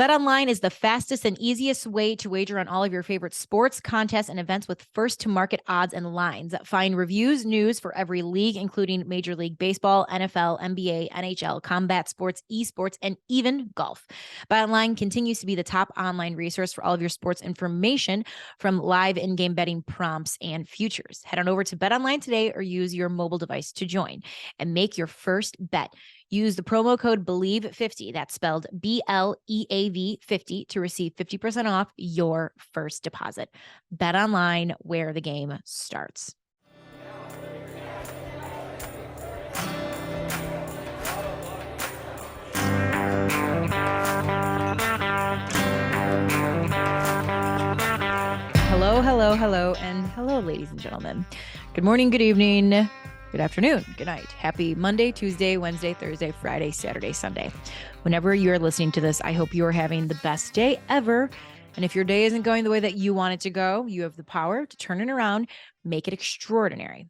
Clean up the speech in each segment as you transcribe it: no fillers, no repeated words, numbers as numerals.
BetOnline is the fastest and easiest way to wager on all of your favorite sports, contests, and events with first-to-market odds and lines. Find reviews, news for every league, including Major League Baseball, NFL, NBA, NHL, combat sports, esports, and even golf. BetOnline continues to be the top online resource for all of your sports information, from live in-game betting prompts and futures. Head on over to BetOnline today or use your mobile device to join and make your first bet. Use the promo code BELIEVE50, that's spelled BLEAV 50, to receive 50% off your first deposit. Bet online, where the game starts. Hello, and hello, ladies and gentlemen. Good morning, good evening, good afternoon, good night. Happy Monday, Tuesday, Wednesday, Thursday, Friday, Saturday, Sunday. Whenever you're listening to this, I hope you're having the best day ever. And if your day isn't going the way that you want it to go, you have the power to turn it around, make it extraordinary.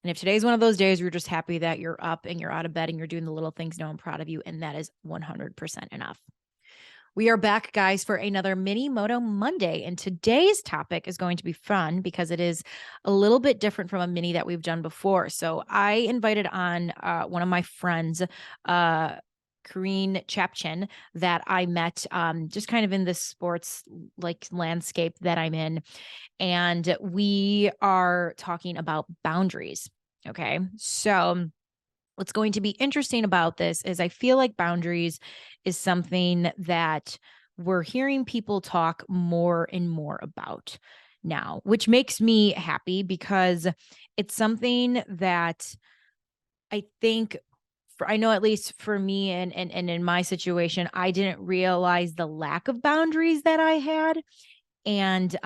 And if today's one of those days where you're just happy that you're up and you're out of bed and you're doing the little things, know I'm proud of you. And that is 100% enough. We are back, guys, for another Mini Moto Monday. And today's topic is going to be fun because it is a little bit different from a mini that we've done before. So I invited on one of my friends, Kareen Chapchin, that I met just kind of in this sports like landscape that I'm in. And we are talking about boundaries. Okay. So what's going to be interesting about this is I feel like boundaries is something that we're hearing people talk more and more about now, which makes me happy because it's something that I think, I know at least for me and in my situation, I didn't realize the lack of boundaries that I had. And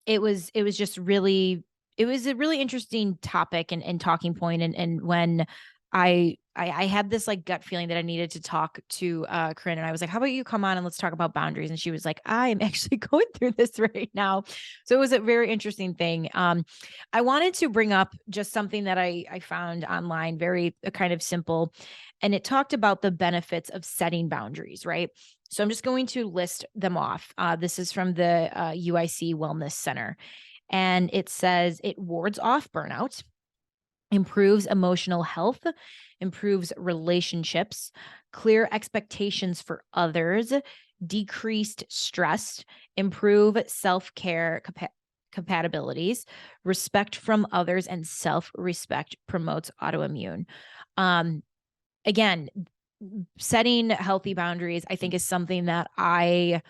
it was just really, it was a really interesting topic and talking point. And when I had this like gut feeling that I needed to talk to Corinne, and I was like, how about you come on and let's talk about boundaries? And she was like, I am actually going through this right now. So it was a very interesting thing. I wanted to bring up just something that I found online, very kind of simple, and it talked about the benefits of setting boundaries, right? So I'm just going to list them off. This is from the UIC Wellness Center. And it says it wards off burnout, improves emotional health, improves relationships, clear expectations for others, decreased stress, improve self-care compatibilities, respect from others, and self-respect promotes autoimmune. Again, setting healthy boundaries, I think, is something that I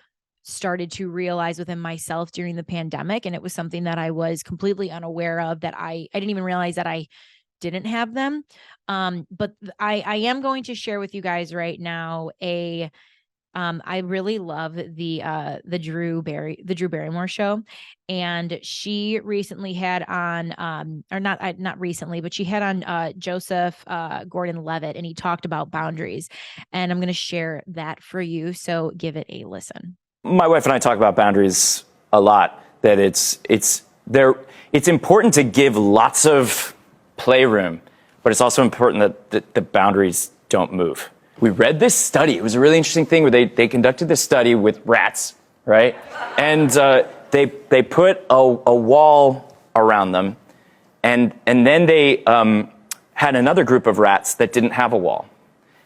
started to realize within myself during the pandemic. And it was something that I was completely unaware of, that I didn't even realize that I didn't have them. But I am going to share with you guys right now I really love the Drew Barrymore show. And she recently had on, or not recently, but she had on Joseph Gordon-Levitt, and he talked about boundaries. And I'm going to share that for you. So give it a listen. My wife and I talk about boundaries a lot, that it's important to give lots of playroom, but it's also important that the boundaries don't move. We read this study. It was a really interesting thing where they conducted this study with rats, right? And they put a wall around them, and then they had another group of rats that didn't have a wall.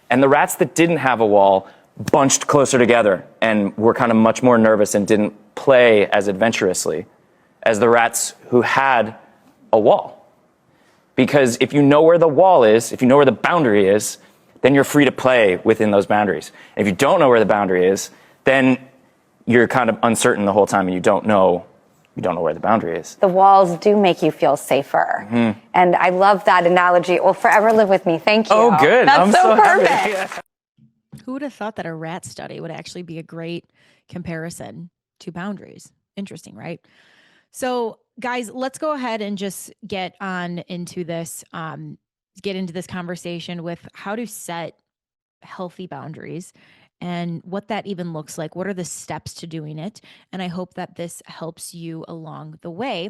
And the rats that didn't have a wall bunched closer together and were kind of much more nervous and didn't play as adventurously as the rats who had a wall. Because if you know where the wall is, if you know where the boundary is, then you're free to play within those boundaries. And if you don't know where the boundary is, then you're kind of uncertain the whole time and you don't know where the boundary is. The walls do make you feel safer. Mm-hmm. And I love that analogy. It will forever live with me. Thank you. Oh, good. That's I'm so perfect. Happy. Yeah. Who would have thought that a rat study would actually be a great comparison to boundaries? Interesting, right? So, guys, let's go ahead and just get into this conversation with how to set healthy boundaries and what that even looks like. What are the steps to doing it? And I hope that this helps you along the way.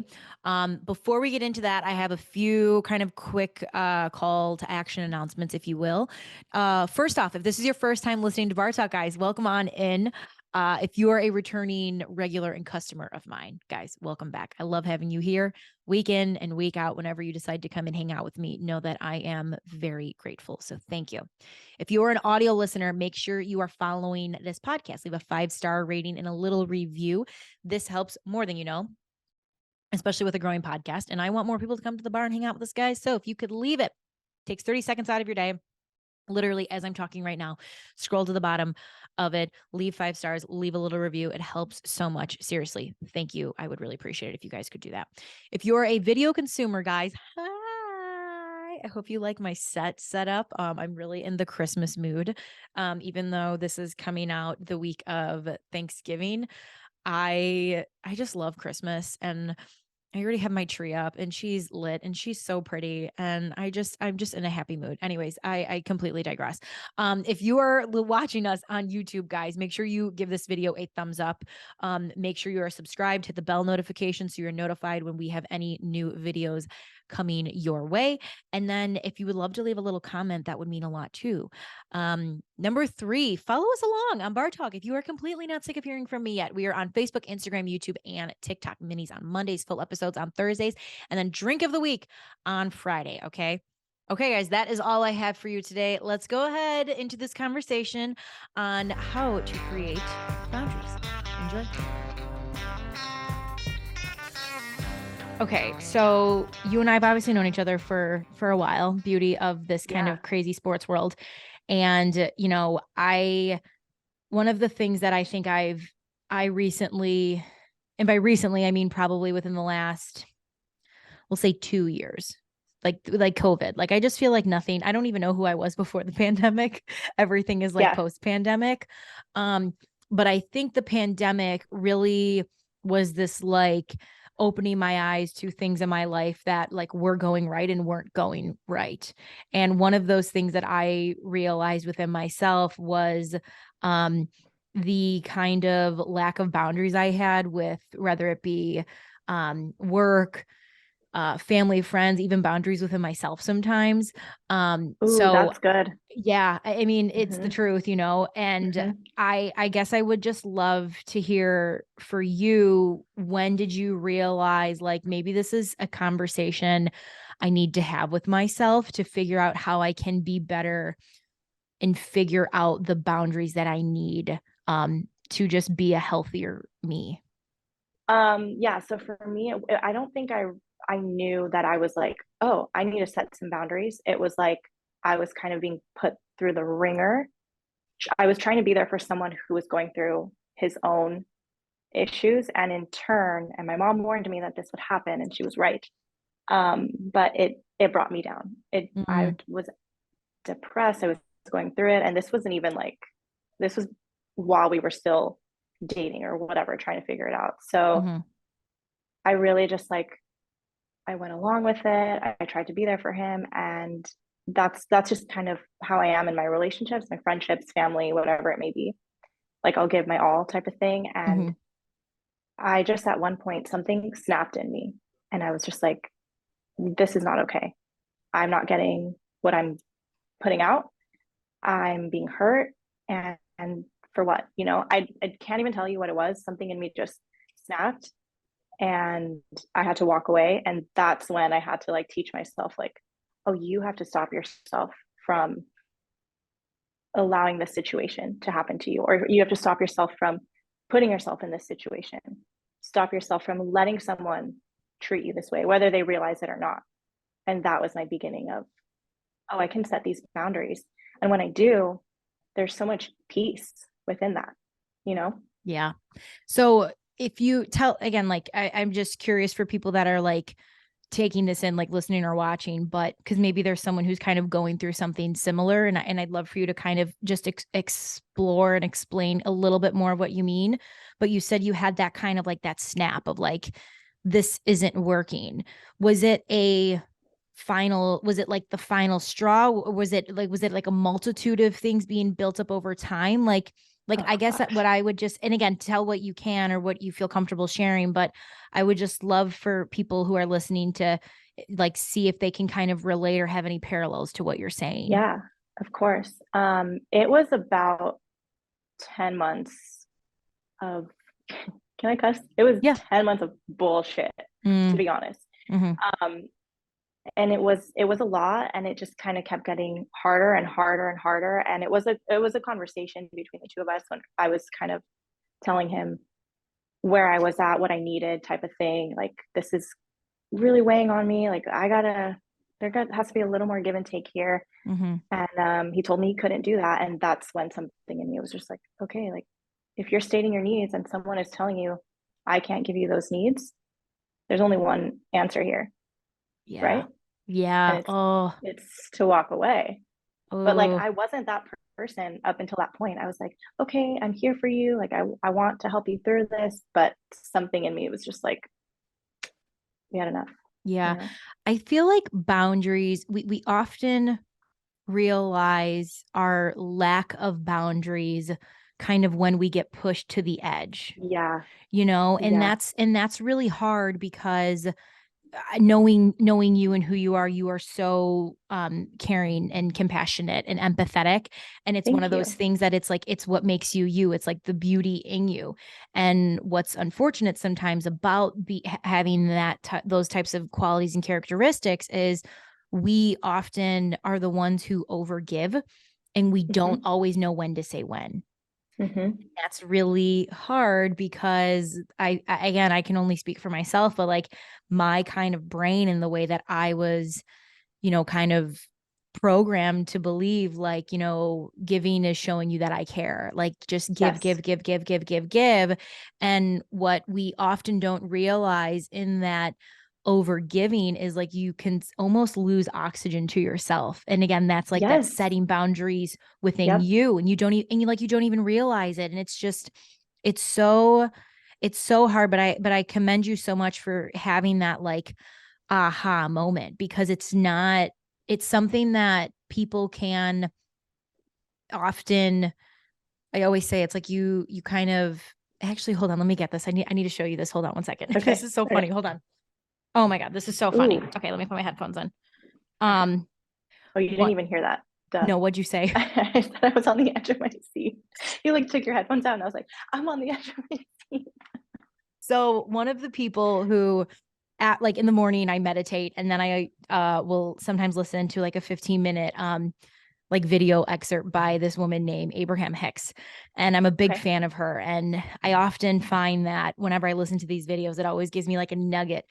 Before we get into that, I have a few kind of quick call to action announcements, if you will. First off, if this is your first time listening to Bar Talk, guys, welcome on in. If you are a returning regular and customer of mine, guys, welcome back. I love having you here week in and week out. Whenever you decide to come and hang out with me, know that I am very grateful. So thank you. If you are an audio listener, make sure you are following this podcast. Leave a 5-star rating and a little review. This helps more than you know, especially with a growing podcast. And I want more people to come to the bar and hang out with us, guys. So if you could leave it, takes 30 seconds out of your day. Literally, as I'm talking right now, scroll to the bottom of it, leave 5 stars, leave a little review. It helps so much. Seriously, thank you. I would really appreciate it if you guys could do that. If you're a video consumer, guys, hi. I hope you like my set up. I'm really in the Christmas mood. Even though this is coming out the week of Thanksgiving, I just love Christmas, and I already have my tree up and she's lit and she's so pretty. And I'm just in a happy mood. Anyways, I completely digress. If you are watching us on YouTube, guys, make sure you give this video a thumbs up. Make sure you are subscribed, hit the bell notification so you're notified when we have any new videos coming your way. And then if you would love to leave a little comment, that would mean a lot too. Number 3, follow us along on Bar Talk. If you are completely not sick of hearing from me yet, we are on Facebook, Instagram, YouTube, and TikTok. Minis on Mondays, full episodes on Thursdays, and then drink of the week on Friday. Okay, guys, that is all I have for you today. Let's go ahead into this conversation on how to create boundaries. Enjoy. Okay, so you and I have obviously known each other for a while. Beauty of this kind of crazy sports world. And, you know, one of the things that I think I recently, and by recently, I mean probably within the last, we'll say 2 years, like COVID. Like, I just feel like nothing, I don't even know who I was before the pandemic. Everything is like post-pandemic. But I think the pandemic really was this like opening my eyes to things in my life that like were going right and weren't going right. And one of those things that I realized within myself was the kind of lack of boundaries I had with, whether it be work, family, friends, even boundaries within myself sometimes. Ooh, so that's good. yeah, I mean, it's the truth, you know, and I guess I would just love to hear for you, when did you realize like maybe this is a conversation I need to have with myself to figure out how I can be better and figure out the boundaries that I need to just be a healthier me? Yeah, so for me, I don't think I knew that I was like, oh, I need to set some boundaries. It was like I was kind of being put through the ringer. I was trying to be there for someone who was going through his own issues, and in turn, and my mom warned me that this would happen, and she was right. But it brought me down. I was depressed. I was going through it, and this wasn't even like, this was while we were still dating or whatever, trying to figure it out. So I really just like, I went along with it. I tried to be there for him, and that's just kind of how I am in my relationships, my friendships, family, whatever it may be. Like, I'll give my all type of thing. And I just, at one point, something snapped in me, and I was just like, this is not okay. I'm not getting what I'm putting out. I'm being hurt, and for what? You know, I can't even tell you what it was. Something in me just snapped, and I had to walk away. And that's when I had to like teach myself, like, oh, you have to stop yourself from allowing this situation to happen to you, or you have to stop yourself from putting yourself in this situation. Stop yourself from letting someone treat you this way, whether they realize it or not. And that was my beginning of, oh, I can set these boundaries. And when I do, there's so much peace within that, you know? Yeah. So if you tell again, like I'm just curious for people that are like taking this in, like listening or watching, but because maybe there's someone who's kind of going through something similar, and I'd love for you to kind of just explore and explain a little bit more of what you mean. But you said you had that kind of like that snap of like, this isn't working. Was it a was it like the final straw, or was it like a multitude of things being built up over time? Like I Oh guess that gosh. what I would just, and again, tell what you can or what you feel comfortable sharing, but I would just love for people who are listening to like see if they can kind of relate or have any parallels to what you're saying. Yeah, of course. It was about 10 months of, can I cuss? It was Yeah. 10 months of bullshit, to Mm, be honest. hmm. Um, and it was a lot, and it just kind of kept getting harder and harder and harder. And it was a conversation between the two of us when I was kind of telling him where I was at, what I needed, type of thing. Like, this is really weighing on me. Like, has to be a little more give and take here. Hmm. And he told me he couldn't do that. And that's when something in me was just like, okay, like, if you're stating your needs and someone is telling you, I can't give you those needs, there's only one answer here, Yeah. right? Yeah. And Oh, it's to walk away. But like, oh, I wasn't that person up until that point. I was like, okay, I'm here for you. Like, I want to help you through this. But something in me was just like, we had enough, you yeah. know? I feel like boundaries, we often realize our lack of boundaries kind of when we get pushed to the edge, Yeah, and yeah. that's really hard because knowing you and who you are so caring and compassionate and empathetic, and it's one of Thank those you. things that it's like it's what makes you you, it's like the beauty in you. And what's unfortunate sometimes about having those types of qualities and characteristics is we often are the ones who overgive, and we don't Hmm. always know when to say when. Hmm. That's really hard because again, I can only speak for myself, but like my kind of brain and the way that I was, kind of programmed to believe, like, giving is showing you that I care. Like, just give, Yes. give, give, give, give, give, give. And what we often don't realize in that over giving is like you can almost lose oxygen to yourself. And again, that's like that Yes. setting boundaries within Yep. you, and you don't even, and you don't even realize it. And it's just, it's so it's so hard, but I commend you so much for having that like aha moment, because it's something that people can often, I always say it's like you kind of, actually, hold on, let me get this. I need to show you this. Hold on one second. This Okay. is so Okay. funny. Hold on. Oh my God, this is so funny. Ooh. Okay, let me put my headphones on. Okay. Um Oh, you didn't what even hear that. Duh. No, what'd you say? I said I was on the edge of my seat. You like took your headphones out, and I was like, I'm on the edge of my seat. So one of the people who at like in the morning I meditate, and then I will sometimes listen to like a 15-minute like video excerpt by this woman named Abraham Hicks. And I'm a big Okay. fan of her. And I often find that whenever I listen to these videos, it always gives me like a nugget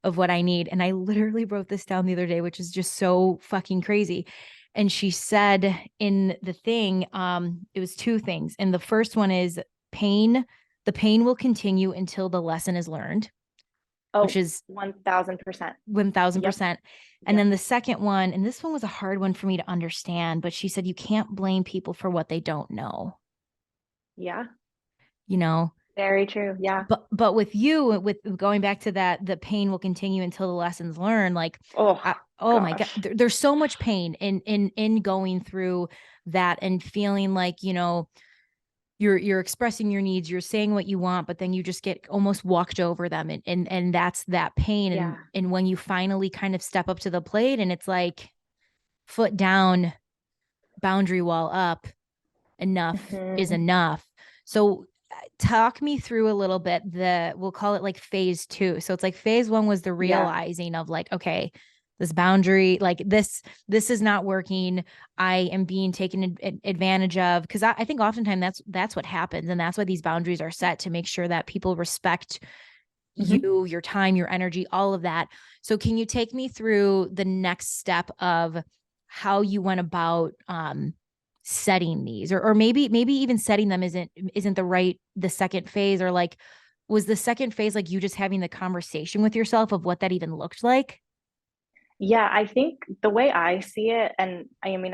of what I need. And I literally wrote this down the other day, which is just so fucking crazy. And she said in the thing, it was two things. And the first one is pain, the pain will continue until the lesson is learned, which Oh, is 1000%. Yep. 1000%. And Yep. then the second one, and this one was a hard one for me to understand, but she said, you can't blame people for what they don't know, Yeah. you know? Very true. Yeah. But with you, with going back to that, the pain will continue until the lessons learned. Like, Oh oh my God, gosh. there's so much pain in going through that and feeling like, you're expressing your needs, you're saying what you want, but then you just get almost walked over them, and that's that pain. and Yeah. and when you finally kind of step up to the plate, and it's like foot down, boundary wall up, enough is Hmm. enough. So talk me through a little bit, we'll call it like phase two. So it's like phase one was the Yeah. realizing of like, okay, this boundary, like this is not working. I am being taken advantage of, because I think oftentimes that's what happens, and that's why these boundaries are set, to make sure that people respect Hmm. you, your time, your energy, all of that. So can you take me through the next step of how you went about setting these, or maybe even setting them isn't the second phase, or like, was the second phase like you just having the conversation with yourself of what that even looked like? Yeah. I think the way I see it, and I mean,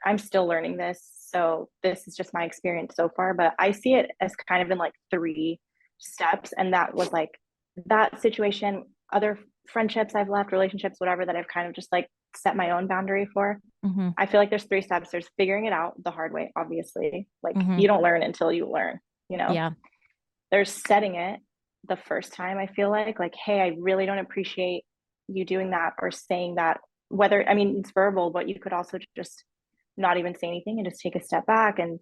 I'm still learning this, so this is just my experience so far, but I see it as kind of in like three steps. And that was like that situation, other friendships I've left, relationships, whatever, that I've kind of just like set my own boundary for. Mm-hmm. I feel like there's 3 steps. There's figuring it out the hard way, obviously. Like Mm-hmm. you don't learn until you learn, you know? Yeah. There's setting it the first time. I feel like, hey, I really don't appreciate you doing that or saying that. Whether, I mean, it's verbal, but you could also just not even say anything and just take a step back. And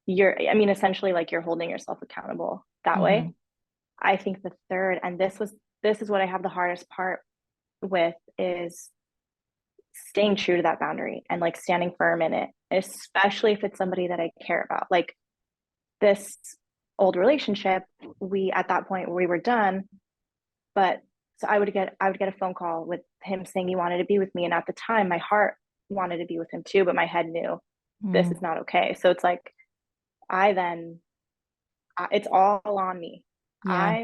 I mean, essentially like you're holding yourself accountable that Mm-hmm. way. I think the third, and this is what I have the hardest part with, is staying true to that boundary and like standing firm in it, especially if it's somebody that I care about. Like this old relationship, we at that point we were done, but so I would get a phone call with him saying he wanted to be with me, and at the time my heart wanted to be with him too, but my head knew this Mm-hmm. is not okay. So it's like I then it's all on me. Yeah.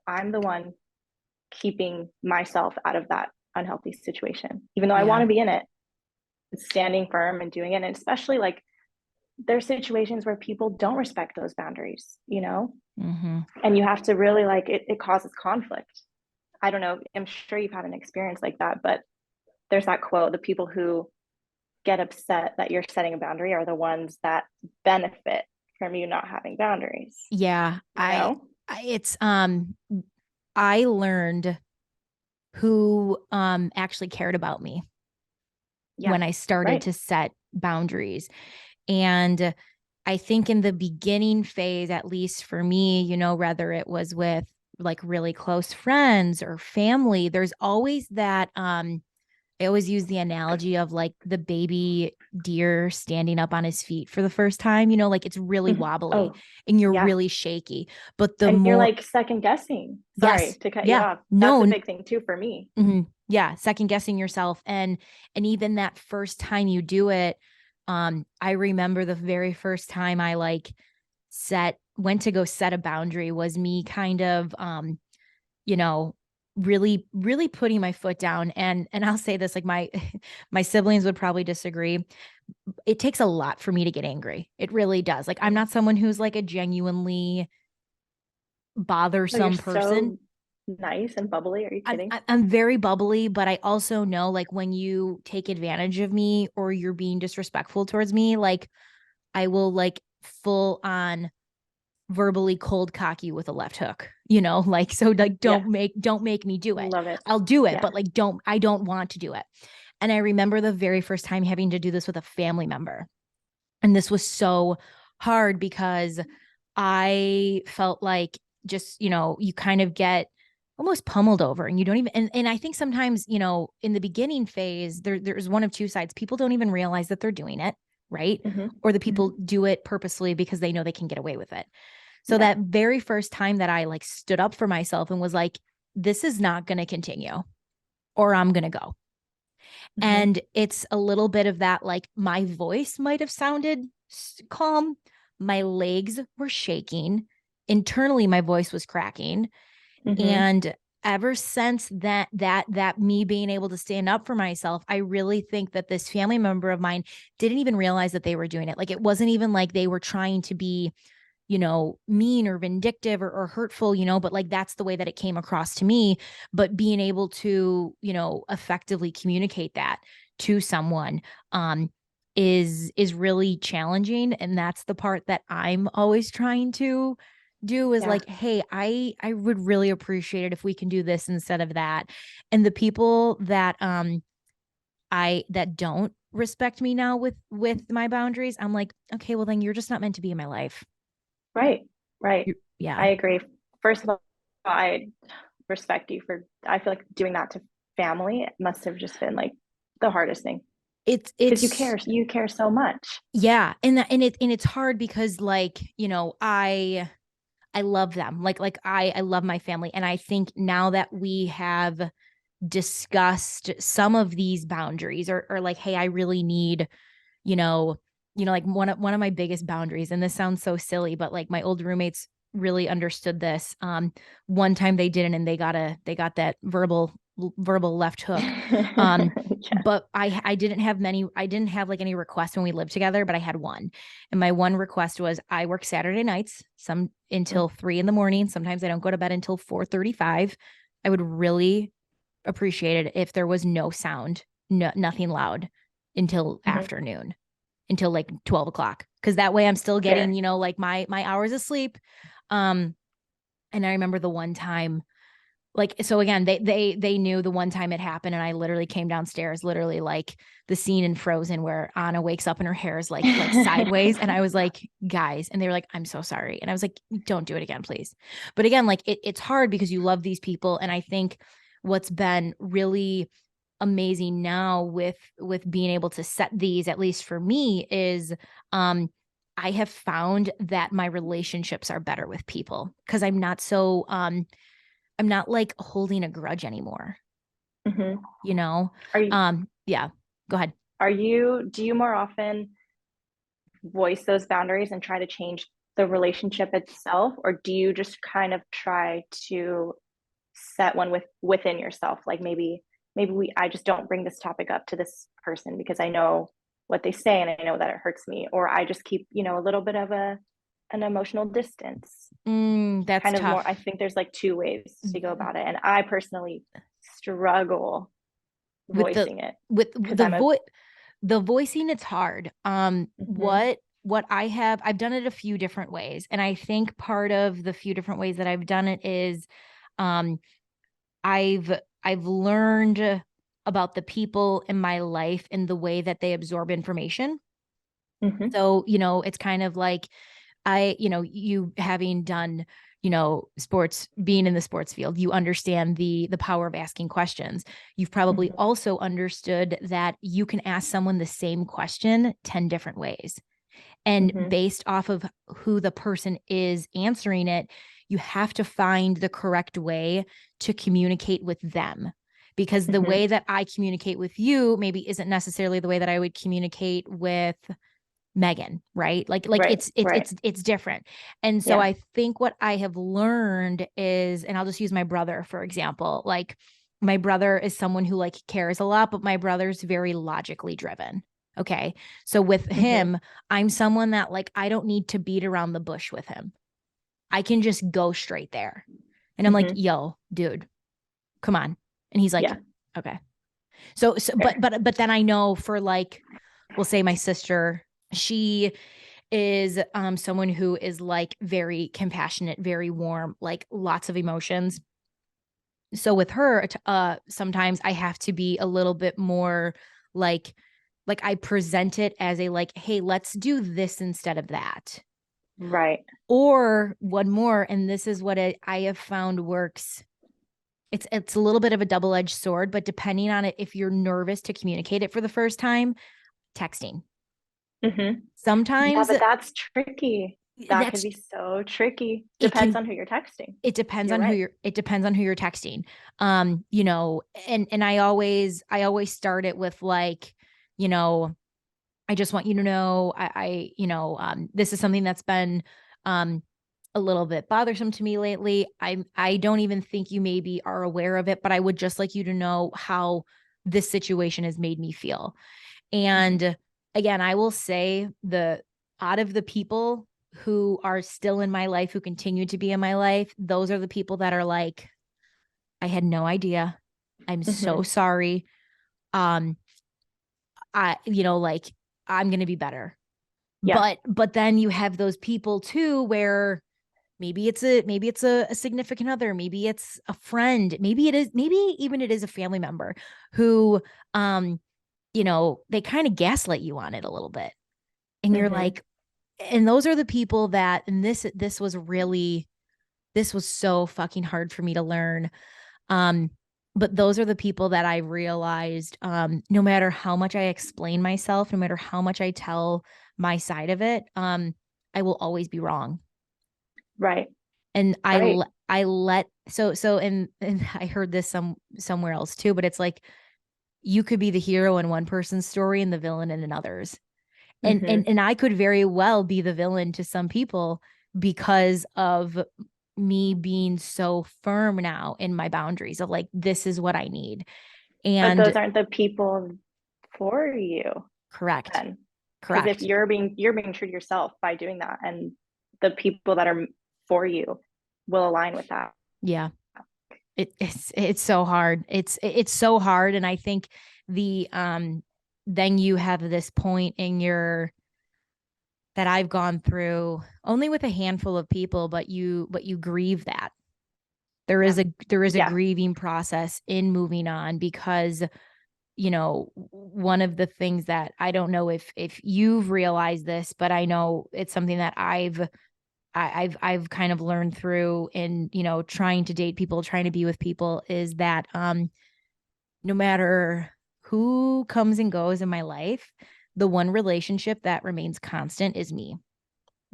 I'm the one keeping myself out of that unhealthy situation, even though I Yeah. want to be in it. Standing firm and doing it, and especially like there's situations where people don't respect those boundaries, you know, Mm-hmm. and you have to really like it causes conflict. I don't know, I'm sure you've had an experience like that, but there's that quote, the people who get upset that you're setting a boundary are the ones that benefit from you not having boundaries, Yeah. you know? It's, I learned who, actually cared about me Yeah, when I started right. to set boundaries. And I think in the beginning phase, at least for me, you know, whether it was with like really close friends or family, there's always that, I always use the analogy of like the baby deer standing up on his feet for the first time, you know, like it's really wobbly Oh, and you're yeah. really shaky. But the And you're more, like second guessing. Sorry yes, to cut you yeah, off. That's a no, big thing too for me. yeah, second guessing yourself. And even that first time you do it, I remember the very first time I like went to go set a boundary was me kind of, you know, really putting my foot down. And I'll say this, like my siblings would probably disagree. It takes a lot for me to get angry. It really does. Like I'm not someone who's like a genuinely Oh, you're bothersome person. so nice and bubbly. Are you I'm kidding? I'm very bubbly, but I also know like when you take advantage of me or you're being disrespectful towards me, like I will like full on verbally cold cock you with a left hook, you know, like so like Yeah, don't make me do it. love it. I'll do it, Yeah. but like I don't want to do it. And I remember the very first time having to do this with a family member. And this was so hard because I felt like just, you know, you kind of get almost pummeled over and you don't even and I think sometimes, you know, in the beginning phase, there's one of two sides. People don't even realize that they're doing it, right? Hmm. Or the Hmm. people do it purposely because they know they can get away with it. So Yeah. that very first time that I like stood up for myself and was like, this is not going to continue or I'm going to go. Hmm. And it's a little bit of that, like my voice might have sounded calm. My legs were shaking. Internally, my voice was cracking. Hmm. And ever since that me being able to stand up for myself, I really think that this family member of mine didn't even realize that they were doing it. Like it wasn't even like they were trying to be, you know, mean or vindictive or hurtful, you know, but like that's the way that it came across to me. But being able to, you know, effectively communicate that to someone is really challenging. And that's the part that I'm always trying to do is Yeah. like, hey, I would really appreciate it if we can do this instead of that. And the people that that don't respect me now with my boundaries, I'm like, okay, well then you're just not meant to be in my life. Right. Right. Yeah. I agree. First of all, I respect you for, I feel like doing that to family must have just been like the hardest thing because It's you care so much. yeah, and it's hard because like, you know, I love them. I love my family and I think now that we have discussed some of these boundaries or like, hey, I really need, you know, like one of my biggest boundaries, and this sounds so silly, but like my old roommates really understood this. One time they didn't, and they got that verbal left hook. Yeah. But I didn't have many. I didn't have like any requests when we lived together, but I had one, and my one request was I work Saturday nights, some until 3 in the morning. Sometimes I don't go to bed until 4:35. I would really appreciate it if there was no sound nothing loud until Mhm. afternoon, until like 12 o'clock. Cause that way I'm still getting, Fair. like my hours of sleep. And I remember the one time, like, so again, they knew the one time it happened, and I literally came downstairs, literally like the scene in Frozen where Anna wakes up and her hair is like sideways, and I was like, guys, and they were like, I'm so sorry, and I was like, don't do it again, please. But again, like it's hard because you love these people, and I think what's been really amazing now with being able to set these, at least for me, is I have found that my relationships are better with people because I'm not like holding a grudge anymore, Mhm. you know? Are you, Yeah, go ahead. do you more often voice those boundaries and try to change the relationship itself, or do you just kind of try to set one within yourself? Like maybe I just don't bring this topic up to this person because I know what they say and I know that it hurts me, or I just keep, a little bit of an emotional distance. That's Kind of more, tough. I think there's like two ways to go about it. And I personally struggle With the voicing it with because the I'm a voice the voicing, it's hard. mhm, What I've done it a few different ways, and I think part of the few different ways that I've done it is um I've learned about the people in my life and the way that they absorb information. mhm, So, it's kind of like you having done, sports, being in the sports field, you understand the power of asking questions. You've probably mhm, also understood that you can ask someone the same question 10 different ways. And mhm, based off of who the person is answering it, you have to find the correct way to communicate with them. Because the mhm. way that I communicate with you maybe isn't necessarily the way that I would communicate with Megan, right? Like Right, it's right. it's different. And so Yeah. I think what I have learned is, and I'll just use my brother for example, like my brother is someone who like cares a lot, but my brother's very logically driven. Okay. So with Mhm, him, I'm someone that like I don't need to beat around the bush with him. I can just go straight there. And I'm like, mhm. "Yo, dude, come on." And he's like, Yeah, "Okay." So fair. but then I know for like we'll say my sister, she is someone who is like very compassionate, very warm, like lots of emotions. So with her, sometimes I have to be a little bit more like I present it as a like, hey, let's do this instead of that. Right. Or one more, and this is what I have found works. It's a little bit of a double-edged sword, but depending on it, if you're nervous to communicate it for the first time, texting. Mhm. Yeah, Sometimes but that's tricky. That could that's be so tricky. it Depends can on who you're texting. it depends You're on who right. you're texting. And I always start it with like, you know, I just want you to know this is something that's been um a little bit bothersome to me lately. I don't even think you maybe are aware of it, but I would just like you to know how this situation has made me feel. Mhm, And again, I will say the out of the people who are still in my life, who continue to be in my life, those are the people that are like, I had no idea. I'm so mhm. sorry. Um, like I'm gonna be better. Yeah. But then you have those people too where maybe it's a significant other, maybe it's a friend, maybe even it is a family member who um they kind of gaslight you on it a little bit. And you're Mhm. like, and those are the people that, and this was so fucking hard for me to learn. Um, but those are the people that I realized, no matter how much I explain myself, no matter how much I tell my side of it, I will always be wrong. Right. And Right. I let, and I heard this somewhere else too, but it's like, you could be the hero in one person's story and the villain in another's. and and Mhm. and I could very well be the villain to some people because of me being so firm now in my boundaries of like, this is what I need. But And those aren't the people for you correct, then. Because if correct. you're being true to yourself by doing that, and the people that are for you will align with that. Yeah. It's so hard. It's so hard. And I think then you have this point in your that I've gone through only with a handful of people, but you grieve that. There is a grieving process in moving on because one of the things that I don't know if you've realized this, but I know it's something that I've kind of learned through in, trying to date people, trying to be with people is that no matter who comes and goes in my life, the one relationship that remains constant is me.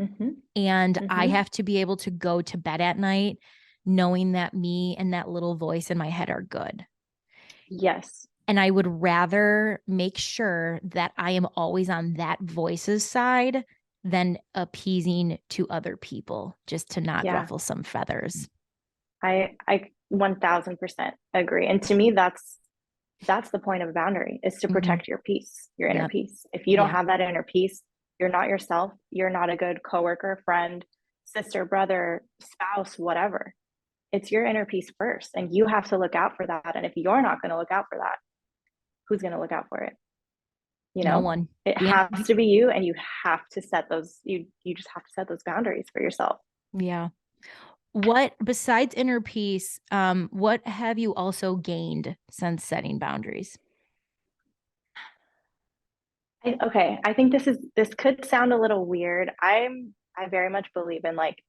Mm-hmm. And Mm-hmm. I have to be able to go to bed at night knowing that me and that little voice in my head are good. Yes. And I would rather make sure that I am always on that voice's side than appeasing to other people just to not ruffle some feathers. I 1000% agree. And to me, that's the point of a boundary, is to protect your peace, your inner peace. If you don't have that inner peace, you're not yourself. You're not a good coworker, friend, sister, brother, spouse, whatever. It's your inner peace first. And you have to look out for that. And if you're not going to look out for that, who's going to look out for it? No one. It has to be you, and you have to set those, you just have to set those boundaries for yourself. Yeah. What, besides inner peace, what have you also gained since setting boundaries? I think this could sound a little weird. I very much believe in like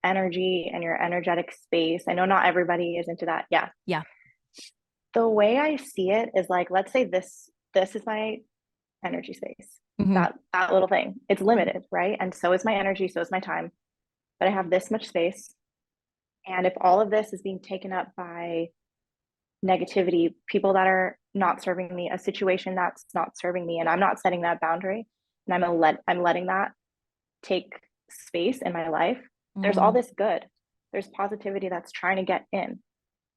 energy and your energetic space. I know not everybody is into that. Yeah. Yeah. The way I see it is like, let's say this is my energy space. Mm-hmm. That little thing. It's limited, right? And so is my energy, so is my time. But I have this much space. And if all of this is being taken up by negativity, people that are not serving me, a situation that's not serving me, and I'm not setting that boundary, and I'm letting that take space in my life, there's all this good. There's positivity that's trying to get in.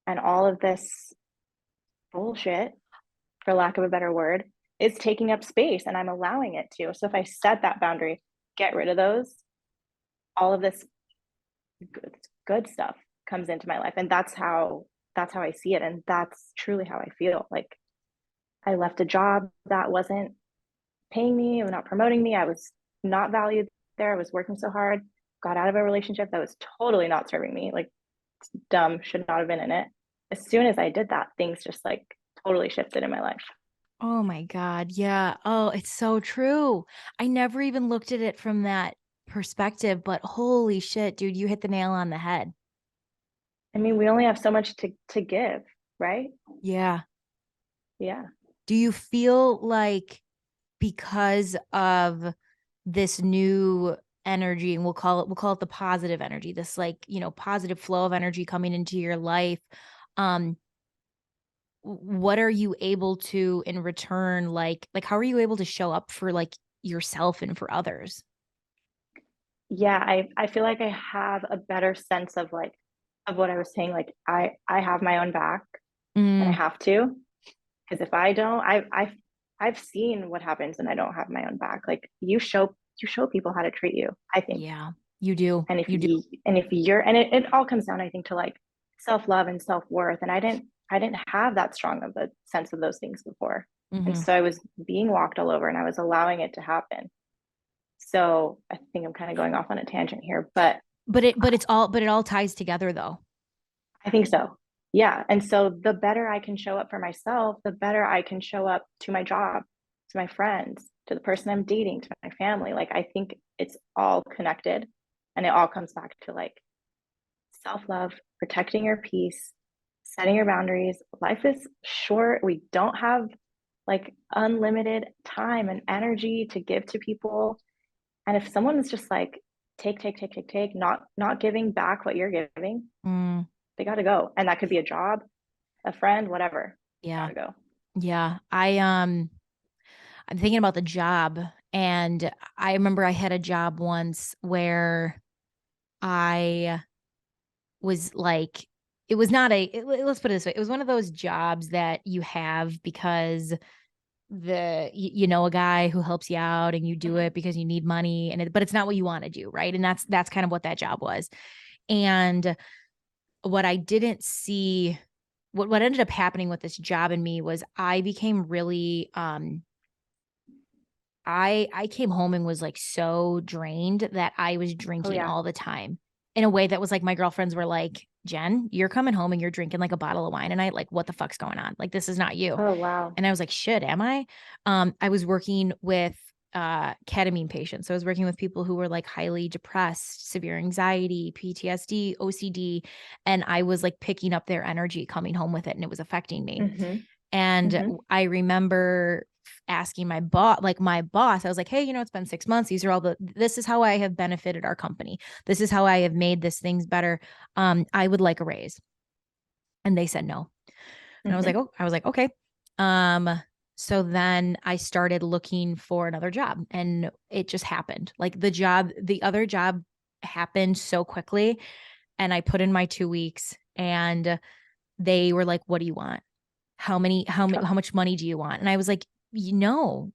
And all of this bullshit, for lack of a better word, is taking up space, and I'm allowing it to. So if I set that boundary, get rid of those, all of this good stuff comes into my life. And that's how I see it. And that's truly how I feel. Like, I left a job that wasn't paying me and not promoting me. I was not valued there. I was working so hard, got out of a relationship that was totally not serving me. Like, dumb, should not have been in it. As soon as I did that, things just like totally shifted in my life. Oh my God. Yeah. Oh, it's so true. I never even looked at it from that perspective, but holy shit, dude, you hit the nail on the head. I mean, we only have so much to give, right? Yeah. Yeah. Do you feel like because of this new energy, and we'll call it the positive energy, this like, positive flow of energy coming into your life, what are you able to in return, like how are you able to show up for like yourself and for others? Yeah, I feel like I have a better sense of like of what I was saying. Like, I have my own back, and I have to, because if I don't, I've seen what happens when I don't have my own back. Like, you show people how to treat you, I think. Yeah, you do. And if you do. and if you're, and it all comes down, I think, to like self-love and self-worth. And I didn't have that strong of a sense of those things before. And so I was being walked all over, and I was allowing it to happen. So I think I'm kind of going off on a tangent here, but it all ties together though. I think so. Yeah. And so the better I can show up for myself, the better I can show up to my job, to my friends, to the person I'm dating, to my family. Like, I think it's all connected, and it all comes back to like self-love, protecting your peace, setting your boundaries. Life is short. We don't have like unlimited time and energy to give to people. And if someone is just like take, not giving back what you're giving, they got to go. And that could be a job, a friend, whatever. Yeah. Gotta go. Yeah. I'm thinking about the job, and I remember I had a job once where I was like, it was not let's put it this way. It was one of those jobs that you have because a guy who helps you out, and you do it because you need money, but it's not what you want to do. Right. And that's kind of what that job was. And what I didn't see what ended up happening with this job and me was I became really, I came home and was like so drained that I was Oh drinking yeah. all the time in a way that was like, my girlfriends were like, Jen, you're coming home and you're drinking like a bottle of wine a night. Like, what the fuck's going on? Like, this is not you. Oh wow. And I was like, shit, am I? I was working with ketamine patients. So I was working with people who were like highly depressed, severe anxiety, PTSD, OCD. And I was like picking up their energy coming home with it, and it was affecting me. Mm-hmm. And Mm-hmm. I remember asking my boss, I was like, hey, it's been 6 months. These are this is how I have benefited our company. This is how I have made this things better. I would like a raise. And they said no. And Mm-hmm. I was like, okay. So then I started looking for another job, and it just happened. Like the other job happened so quickly. And I put in my 2 weeks, and they were like, what do you want? How much money do you want? And I was like,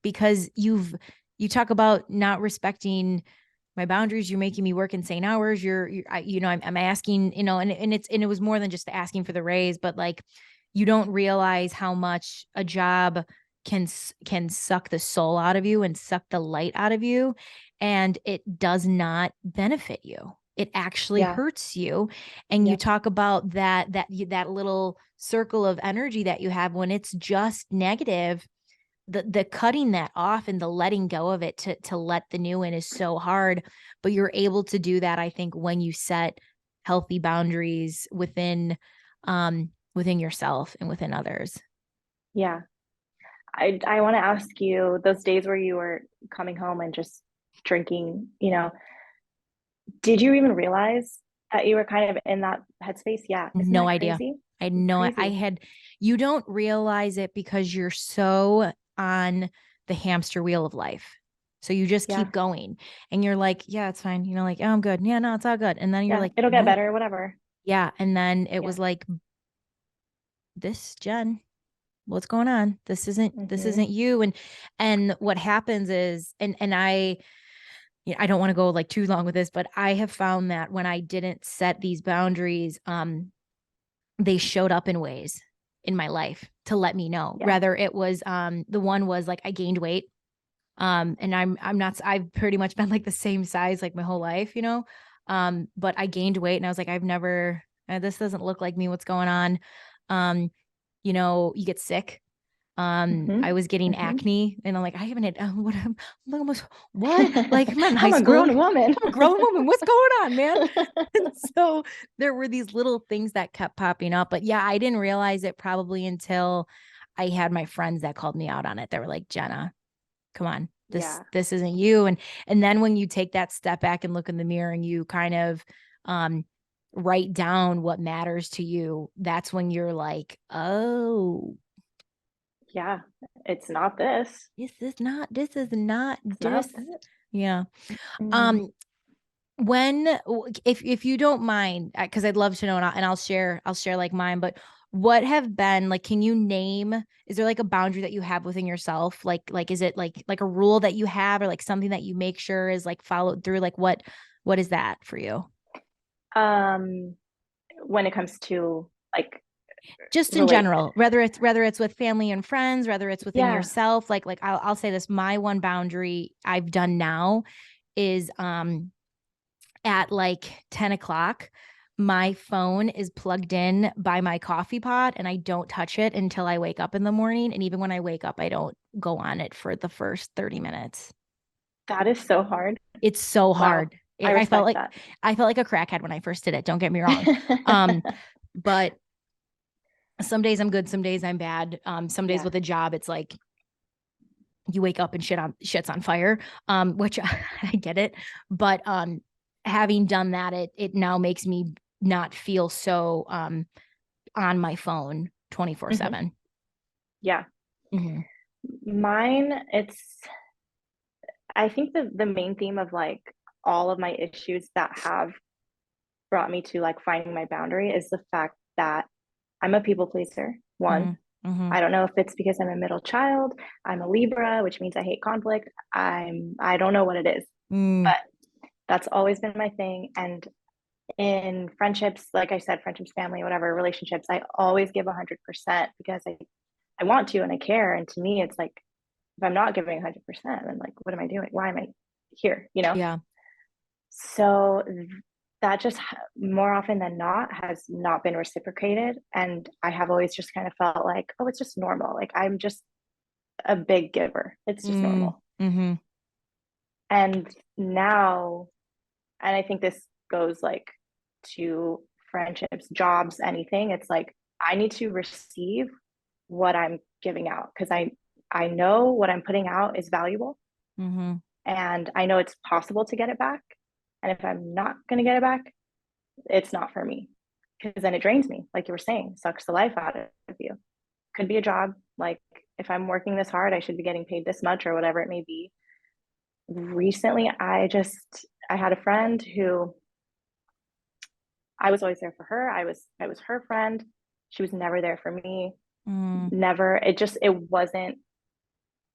because you talk about not respecting my boundaries. You're making me work insane hours. I'm asking, and it was more than just asking for the raise, but like, you don't realize how much a job can suck the soul out of you and suck the light out of you. And it does not benefit you. It actually Yeah. hurts you. And you Yep. talk about that little circle of energy that you have when it's just negative. The cutting that off and the letting go of it to let the new in is so hard, but you're able to do that, I think, when you set healthy boundaries within yourself and within others. Yeah. I want to ask you, those days where you were coming home and just drinking, did you even realize that you were kind of in that headspace? Yeah. Isn't No that idea. crazy? I It's know crazy. you don't realize it because you're so on the hamster wheel of life. So you just Yeah. keep going, and you're like, yeah, it's fine. Like, oh, I'm good. Yeah, no, it's all good. And then you're Yeah. like, It'll get no, better, whatever. yeah. And then it Yeah. was like, this, Jen, what's going on? This isn't Mm-hmm. you. And what happens is, and I don't want to go like too long with this, but I have found that when I didn't set these boundaries, they showed up in ways in my life to let me know. Yeah. Rather, it was the one was like I gained weight. And I'm not, I've pretty much been like the same size like my whole life. But I gained weight, and I was like, I've never, this doesn't look like me. What's going on? Um, you get sick. Mm-hmm. I was getting Mm-hmm. acne, and I'm like, I haven't had I'm almost what? Like, I'm not in high I'm a school. grown woman. I'm a grown woman. What's going on, man? And so there were these little things that kept popping up. But yeah, I didn't realize it probably until I had my friends that called me out on it. They were like, Jenna, come on, this Yeah. this isn't you. And then when you take that step back and look in the mirror and you kind of write down what matters to you, that's when you're like, oh, Yeah. It's not this. this is not It's not this. this. Yeah. Mm. Um, when if you don't mind, because I'd love to know, and I'll share like mine, but what have been like, can you name, is there like a boundary that you have within yourself, like is it like a rule that you have, or like something that you make sure is like followed through, like what is that for you? Um, when it comes to like Just in relate, general, whether it's with family and friends, whether it's within yeah, yourself, like I'll say this, my one boundary I've done now is at like 10 o'clock, my phone is plugged in by my coffee pot, and I don't touch it until I wake up in the morning. And even when I wake up, I don't go on it for the first 30 minutes. that is so hard. It's so Wow. hard. I I felt respect like that. a crackhead when I first did it. Don't get me wrong. Um, but some days I'm good, some days I'm bad. Some days Yeah. with a job, it's like you wake up and shit's on fire, which I get it. But having done that, it now makes me not feel so on my phone 24 Hmm. 7. Yeah. Mm-hmm. Mine, I think the main theme of like all of my issues that have brought me to like finding my boundary is the fact that I'm a people pleaser. One, Mm-hmm. I don't know if it's because I'm a middle child. I'm a Libra, which means I hate conflict. I don't know what it is, Mm-hmm. but that's always been my thing. And in friendships, like I said, friendships, family, whatever, relationships, I always give 100% because I want to and I care. And to me, it's like, if I'm not giving 100%, then like, what am I doing? Why am I here? You know? Yeah. So that just more often than not has not been reciprocated. And I have always just kind of felt like, oh, it's just normal. Like I'm just a big giver. It's just normal. Mm-hmm. And now, and I think this goes like to friendships, jobs, anything. It's like I need to receive what I'm giving out because I know what I'm putting out is valuable Mm-hmm. and I know it's possible to get it back. And if I'm not going to get it back, it's not for me because then it drains me. Like you were saying, sucks the life out of you. Could be a job. Like if I'm working this hard, I should be getting paid this much or whatever it may be. Recently, I had a friend who I was always there for her. I was her friend. She was never there for me. Mm. Never. It wasn't,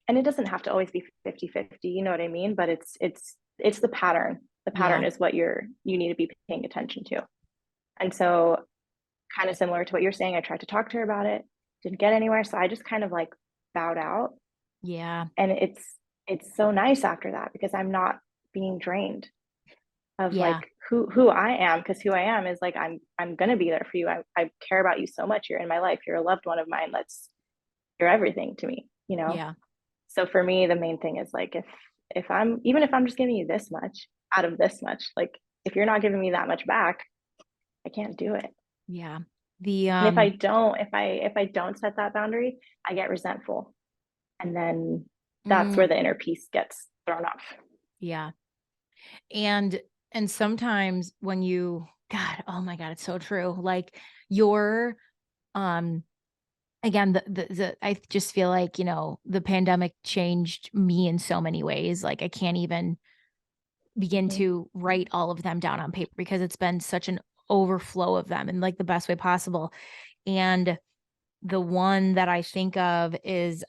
and it doesn't have to always be 50-50, you know what I mean? But it's the pattern. The pattern Yeah. is what you need to be paying attention to. And so kind of similar to what you're saying, I tried to talk to her about it, didn't get anywhere. So I just kind of like bowed out. Yeah. And it's so nice after that because I'm not being drained of Yeah. like who I am, because who I am is like I'm gonna be there for you. I care about you so much. You're in my life. You're a loved one of mine. You're everything to me, you know? Yeah. So for me, the main thing is like if I'm even if I'm just giving you this much out of this much, like if you're not giving me that much back, I can't do it. Yeah. The And if I don't set that boundary, I get resentful. And then that's where mm, the inner peace gets thrown off. yeah. And sometimes when you God, oh my God, it's so true. Like you're um again, I just feel like, the pandemic changed me in so many ways. Like I can't even begin Mhm. to write all of them down on paper because it's been such an overflow of them in like the best way possible. And the one that I think of is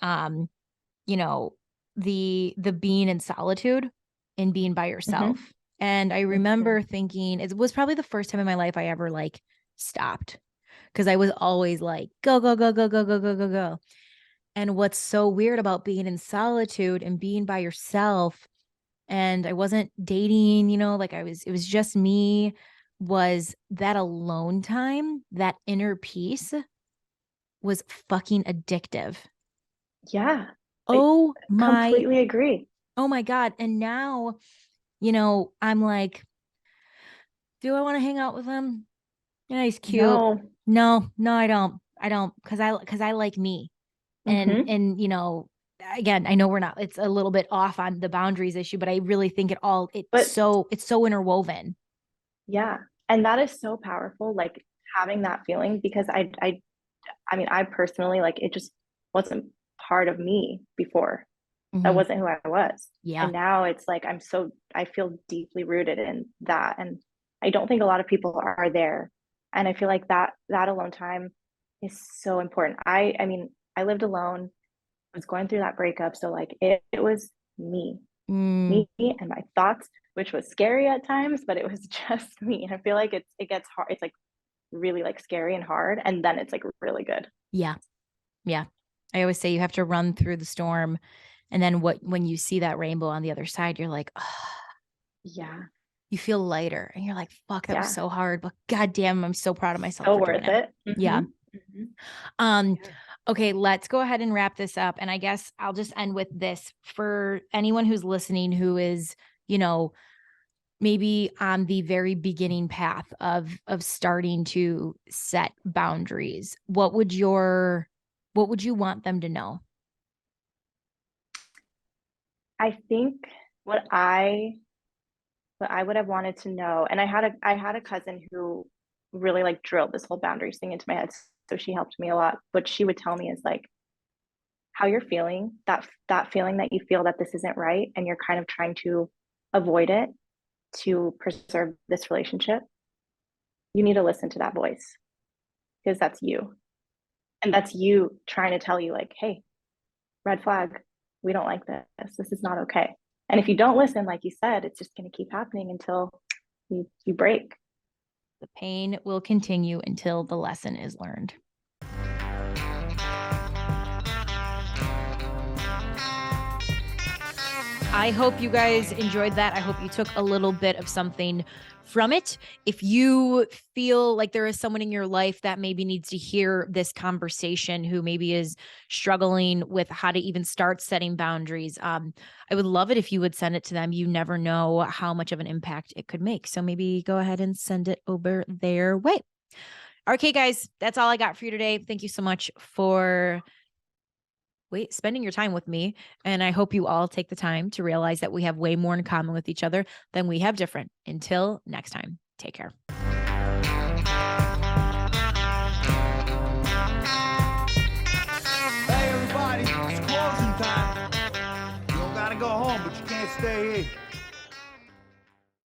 you know, the being in solitude and being by yourself. Mhm. And I Mhm. remember thinking it was probably the first time in my life I ever like stopped because I was always like go go go go go go go go go. And what's so weird about being in solitude and being by yourself, and I wasn't dating, like it was just me, was that alone time, that inner peace was fucking addictive. Yeah, I Oh my, completely agree. oh my God. And now, I'm like, do I want to hang out with him? Yeah, he's cute. No. No, no, I don't. I don't, because I like me. And Hmm. again, I know we're not, it's a little bit off on the boundaries issue, but I really think But it's so interwoven. yeah, and that is so powerful, like having that feeling because I mean, I personally like it just wasn't part of me before. That Hmm. wasn't who I was. Yeah. And now it's like I feel deeply rooted in that. And I don't think a lot of people are there. And I feel like that alone time is so important. I mean, I lived alone. I was going through that breakup. So like it was me, Mm, me and my thoughts, which was scary at times, but it was just me. And I feel like it gets hard. It's like really like scary and hard. And then it's like really good. yeah. Yeah. I always say you have to run through the storm. And then when you see that rainbow on the other side, you're like, oh, Yeah. you feel lighter and you're like, fuck, that was Yeah. so hard. But goddamn, I'm so proud of myself So for doing worth it. it. Yeah. Hmm. Hmm. Um, Yeah. okay, let's go ahead and wrap this up. And I guess I'll just end with this for anyone who's listening who is, you know, maybe on the very beginning path of starting to set boundaries. What would you want them to know? I think what I what I would have wanted to know, and I had a cousin who really like drilled this whole boundaries thing into my head. So she helped me a lot. What she would tell me is like how you're feeling, that feeling that you feel that this isn't right, and you're kind of trying to avoid it to preserve this relationship. You need to listen to that voice because that's you. And that's you trying to tell you, like, hey, red flag, we don't like this. This is not okay. And if you don't listen, like you said, it's just going to keep happening until you break. The pain will continue until the lesson is learned. I hope you guys enjoyed that. I hope you took a little bit of something from it. If you feel like there is someone in your life that maybe needs to hear this conversation, who maybe is struggling with how to even start setting boundaries, I would love it if you would send it to them. You never know how much of an impact it could make. So maybe go ahead and send it over their way. Okay, guys, that's all I got for you today. Thank you so much for spending your time with me. And I hope you all take the time to realize that we have way more in common with each other than we have different. Until next time, take care. Hey everybody, it's closing time. You don't gotta go home, but you can't stay here.